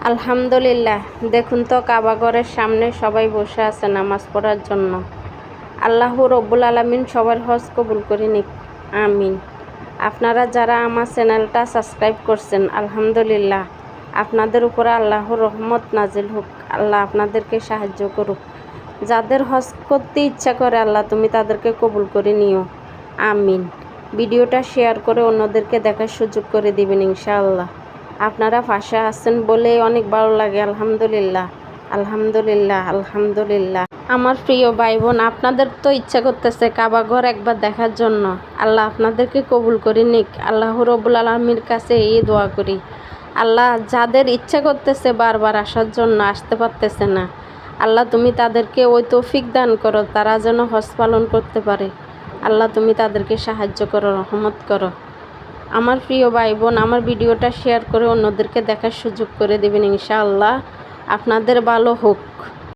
আলহামদুলিল্লাহ। দেখুন তো কাবা ঘরের সামনে সবাই বসে আছে নামাজ পড়ার জন্য। আল্লাহ রব্বুল আলামিন সবার হজ কবুল করে নিক, আমিন। আপনারা যারা আমার চ্যানেলটা সাবস্ক্রাইব করছেন, আলহামদুলিল্লাহ, আপনাদের উপরে আল্লাহর রহমত নাজিল হোক। আল্লাহ আপনাদেরকে সাহায্য করুক। যাদের হজ করতে ইচ্ছা করে আল্লাহ তুমি তাদেরকে কবুল করে নিও, আমিন। ভিডিওটা শেয়ার করে অন্যদেরকে দেখার সুযোগ করে দিবেন ইনশাআল্লাহ। আপনারা পাশে আছেন বলে অনেক ভালো লাগে। আলহামদুলিল্লাহ, আলহামদুলিল্লাহ, আলহামদুলিল্লাহ। আমার প্রিয় ভাই বোন, আপনাদের তো ইচ্ছা করতেছে কাবা ঘর একবার দেখার জন্য। আল্লাহ আপনাদেরকে কবুল করে নিক। আল্লাহ রব্বুল আলামিনের কাছে এই দোয়া করি, আল্লাহ যাদের ইচ্ছা করতেছে বারবার আসার জন্য আসতে পারতেছে না, আল্লাহ তুমি তাদেরকে ওই তৌফিক দান করো, তারা যেন হজ পালন করতে পারে। আল্লাহ তুমি তাদেরকে সাহায্য করো, রহমত করো। আমার প্রিয় ভাই বোন, আমার ভিডিওটা শেয়ার করে অন্যদেরকে দেখার সুযোগ করে দেবেন ইনশাআল্লাহ। আপনাদের ভালো হোক।